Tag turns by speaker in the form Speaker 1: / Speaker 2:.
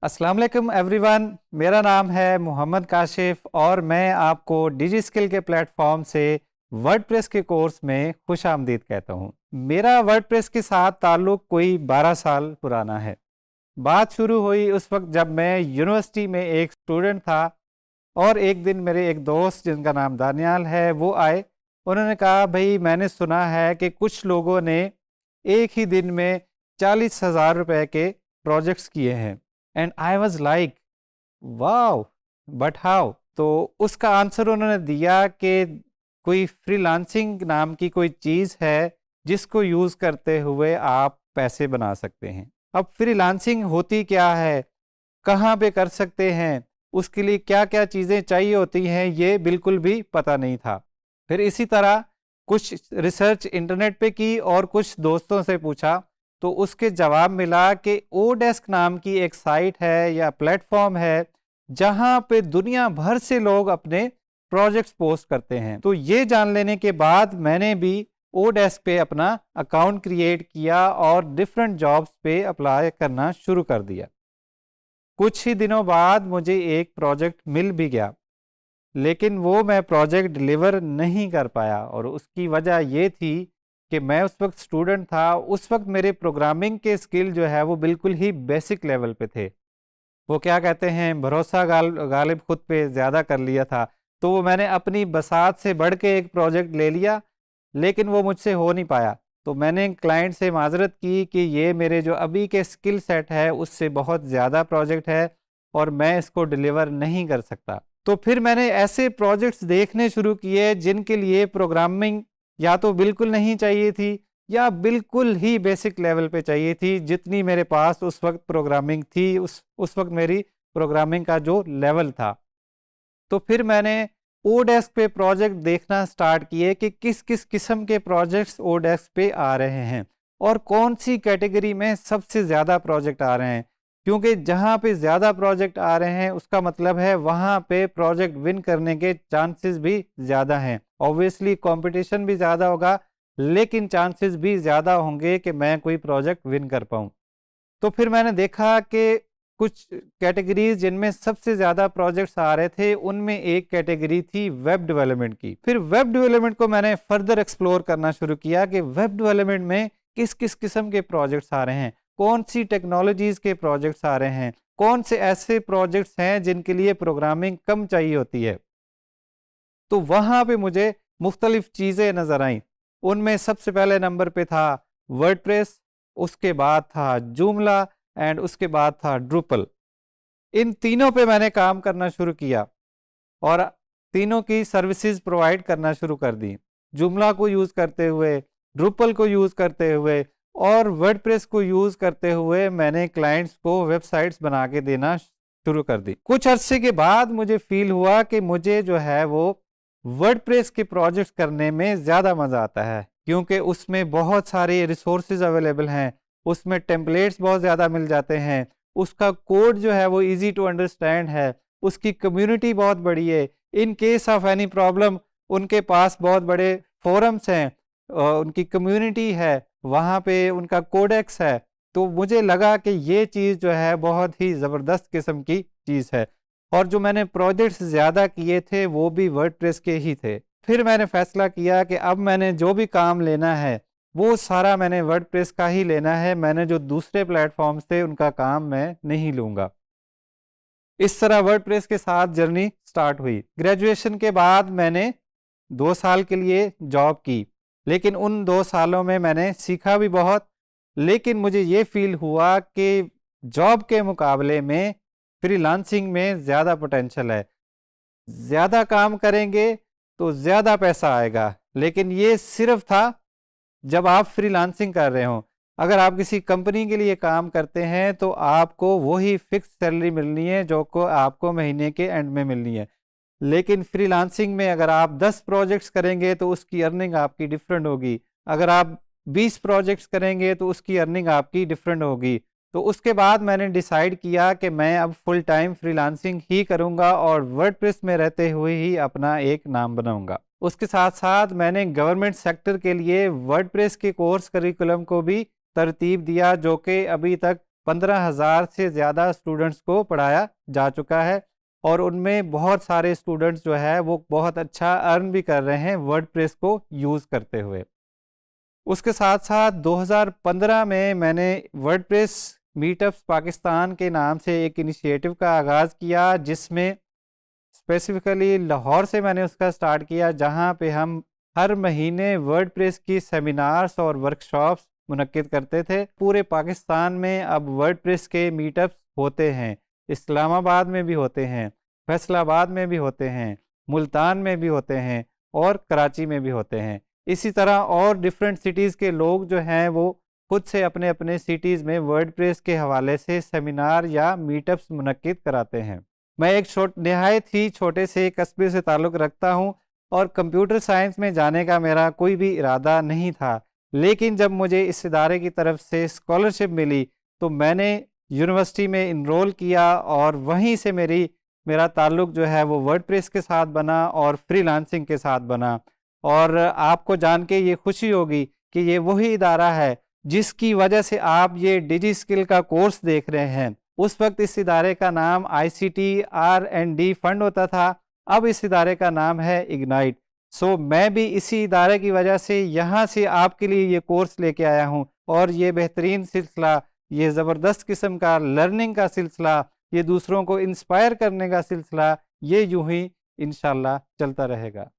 Speaker 1: अस्सलाम वालेकुम एवरीवन। मेरा नाम है मोहम्मद काशिफ और मैं आपको डिजी स्किल के प्लेटफॉर्म से वर्डप्रेस के कोर्स में खुश आमदीद कहता हूँ। मेरा वर्डप्रेस के साथ ताल्लुक़ कोई 12 साल पुराना है। बात शुरू हुई उस वक्त जब मैं यूनिवर्सिटी में एक स्टूडेंट था और एक दिन मेरे एक दोस्त जिनका नाम दानियाल है वो आए। उन्होंने कहा, भाई मैंने सुना है कि कुछ लोगों ने एक ही दिन में 40,000 रुपए के प्रोजेक्ट्स किए हैं। And I was like wow, but how. तो उसका आंसर उन्होंने दिया कि कोई फ्रीलांसिंग नाम की कोई चीज़ है जिसको यूज़ करते हुए आप पैसे बना सकते हैं। अब फ्रीलांसिंग होती क्या है, कहाँ पे कर सकते हैं, उसके लिए क्या क्या चीज़ें चाहिए होती हैं, ये बिल्कुल भी पता नहीं था। फिर इसी तरह कुछ रिसर्च इंटरनेट पे की और कुछ दोस्तों से पूछा तो उसके जवाब मिला कि ओडेस्क नाम की एक साइट है या प्लेटफॉर्म है जहां पे दुनिया भर से लोग अपने प्रोजेक्ट्स पोस्ट करते हैं। तो ये जान लेने के बाद मैंने भी ओडेस्क पे अपना अकाउंट क्रिएट किया और डिफरेंट जॉब्स पे अप्लाई करना शुरू कर दिया। कुछ ही दिनों बाद मुझे एक प्रोजेक्ट मिल भी गया, लेकिन वो मैं प्रोजेक्ट डिलीवर नहीं कर पाया और उसकी वजह ये थी कि मैं उस वक्त स्टूडेंट था। उस वक्त मेरे प्रोग्रामिंग के स्किल जो है वो बिल्कुल ही बेसिक लेवल पे थे। वो क्या कहते हैं, भरोसा गालिब खुद पे ज़्यादा कर लिया था। तो वो मैंने अपनी बसात से बढ़ के एक प्रोजेक्ट ले लिया, लेकिन वो मुझसे हो नहीं पाया। तो मैंने क्लाइंट से माजरत की कि ये मेरे जो अभी के स्किल सेट है उससे बहुत ज़्यादा प्रोजेक्ट है और मैं इसको डिलीवर नहीं कर सकता। तो फिर मैंने ऐसे प्रोजेक्ट्स देखने शुरू किए जिनके लिए प्रोग्रामिंग या तो बिल्कुल नहीं चाहिए थी या बिल्कुल ही बेसिक लेवल पे चाहिए थी। जितनी मेरे पास उस वक्त प्रोग्रामिंग थी, उस वक्त मेरी प्रोग्रामिंग का जो लेवल था। तो फिर मैंने ओडेस्क पे प्रोजेक्ट देखना स्टार्ट किए कि किस किस किस्म के प्रोजेक्ट्स ओडेस्क पे आ रहे हैं और कौन सी कैटेगरी में सबसे ज़्यादा प्रोजेक्ट आ रहे हैं। क्योंकि जहाँ पे ज़्यादा प्रोजेक्ट आ रहे हैं उसका मतलब है वहाँ पे प्रोजेक्ट विन करने के चांसेस भी ज़्यादा हैं। ऑब्वियसली कंपटीशन भी ज़्यादा होगा, लेकिन चांसेस भी ज़्यादा होंगे कि मैं कोई प्रोजेक्ट विन कर पाऊँ। तो फिर मैंने देखा कि कुछ कैटेगरीज जिनमें सबसे ज़्यादा प्रोजेक्ट्स आ रहे थे उनमें एक कैटेगरी थी वेब डेवलपमेंट की। फिर वेब डेवलपमेंट को मैंने फर्दर एक्सप्लोर करना शुरू किया कि वेब डेवलपमेंट में किस किस किस्म के प्रोजेक्ट्स आ रहे हैं, कौन सी टेक्नोलॉजीज के प्रोजेक्ट्स आ रहे हैं, कौन से ऐसे प्रोजेक्ट्स हैं जिनके लिए प्रोग्रामिंग कम चाहिए होती है। तो वहाँ पे मुझे मुख्तलिफ चीज़ें नज़र आईं। उनमें सबसे पहले नंबर पे था वर्डप्रेस, उसके बाद था जूमला एंड उसके बाद था ड्रूपल। इन तीनों पे मैंने काम करना शुरू किया और तीनों की सर्विसेज प्रोवाइड करना शुरू कर दी। जूमला को यूज़ करते हुए, ड्रूपल को यूज़ करते हुए और वर्डप्रेस को यूज़ करते हुए मैंने क्लाइंट्स को वेबसाइट्स बना के देना शुरू कर दी। कुछ अरसे के बाद मुझे फील हुआ कि मुझे जो है वो वर्डप्रेस के प्रोजेक्ट्स करने में ज़्यादा मज़ा आता है, क्योंकि उसमें बहुत सारे रिसोर्सेज अवेलेबल हैं, उसमें टेम्पलेट्स बहुत ज़्यादा मिल जाते हैं, उसका कोड जो है वो इजी टू अंडरस्टैंड है, उसकी कम्युनिटी बहुत बड़ी है। In case of any problem उनके पास बहुत बड़े फोरम्स हैं, उनकी कम्युनिटी है, वहाँ पे उनका कोडेक्स है। तो मुझे लगा कि ये चीज़ जो है बहुत ही ज़बरदस्त किस्म की चीज़ है और जो मैंने प्रोजेक्ट्स ज़्यादा किए थे वो भी वर्डप्रेस के ही थे। फिर मैंने फैसला किया कि अब मैंने जो भी काम लेना है वो सारा मैंने वर्डप्रेस का ही लेना है, मैंने जो दूसरे प्लेटफॉर्म्स थे उनका काम मैं नहीं लूँगा। इस तरह वर्डप्रेस के साथ जर्नी स्टार्ट हुई। ग्रेजुएशन के बाद मैंने 2 साल के लिए जॉब की, लेकिन उन 2 सालों में मैंने सीखा भी बहुत, लेकिन मुझे ये फील हुआ कि जॉब के मुकाबले में फ्रीलांसिंग में ज़्यादा पोटेंशियल है। ज़्यादा काम करेंगे तो ज़्यादा पैसा आएगा, लेकिन ये सिर्फ था जब आप फ्रीलांसिंग कर रहे हो। अगर आप किसी कंपनी के लिए काम करते हैं तो आपको वही फिक्स सैलरी मिलनी है जो को आपको महीने के एंड में मिलनी है। लेकिन फ्रीलांसिंग में अगर आप 10 प्रोजेक्ट्स करेंगे तो उसकी अर्निंग आपकी डिफरेंट होगी। अगर आप 20 प्रोजेक्ट्स करेंगे तो उसकी अर्निंग आपकी डिफरेंट होगी। तो उसके बाद मैंने डिसाइड किया कि मैं अब फुल टाइम फ्रीलांसिंग ही करूंगा और वर्डप्रेस में रहते हुए ही अपना एक नाम बनाऊंगा। उसके साथ साथ मैंने गवर्नमेंट सेक्टर के लिए वर्डप्रेस के कोर्स करिकुलम को भी तरतीब दिया, जो कि अभी तक 15,000 से ज़्यादा स्टूडेंट्स को पढ़ाया जा चुका है और उनमें बहुत सारे स्टूडेंट्स जो है वो बहुत अच्छा अर्न भी कर रहे हैं वर्डप्रेस को यूज़ करते हुए। उसके साथ साथ 2015 में मैंने वर्डप्रेस मीटअप्स पाकिस्तान के नाम से एक इनिशिएटिव का आगाज़ किया, जिसमें स्पेसिफिकली लाहौर से मैंने उसका स्टार्ट किया, जहां पे हम हर महीने वर्डप्रेस की सेमिनार्स और वर्कशॉप्स मुनक्किद करते थे। पूरे पाकिस्तान में अब वर्डप्रेस के मीटअप्स होते हैं, इस्लामाबाद में भी होते हैं, फैसलाबाद में भी होते हैं, मुल्तान में भी होते हैं और कराची में भी होते हैं। इसी तरह और डिफरेंट सिटीज़ के लोग जो हैं वो खुद से अपने अपने सिटीज़ में वर्डप्रेस के हवाले से सेमिनार या मीटअप्स मुनक्किद कराते हैं। मैं एक नहायत ही छोटे से कस्बे से ताल्लुक़ रखता हूँ और कंप्यूटर साइंस में जाने का मेरा कोई भी इरादा नहीं था, लेकिन जब मुझे इस इदारे की तरफ से स्कॉलरशिप मिली तो मैंने यूनिवर्सिटी में इनरोल किया और वहीं से मेरा ताल्लुक़ जो है वो वर्डप्रेस के साथ बना और फ्रीलांसिंग के साथ बना। और आपको जान के ये खुशी होगी कि ये वही इदारा है जिसकी वजह से आप ये डिजी स्किल का कोर्स देख रहे हैं। उस वक्त इस इदारे का नाम ICT R&D फंड होता था, अब इस इदारे का नाम है इग्नाइट। सो मैं भी इसी इदारे की वजह से यहाँ से आपके लिए ये कोर्स लेके आया हूँ और ये बेहतरीन सिलसिला, ये ज़बरदस्त किस्म का लर्निंग का सिलसिला, ये दूसरों को इंस्पायर करने का सिलसिला, ये यूं ही इंशाल्लाह चलता रहेगा।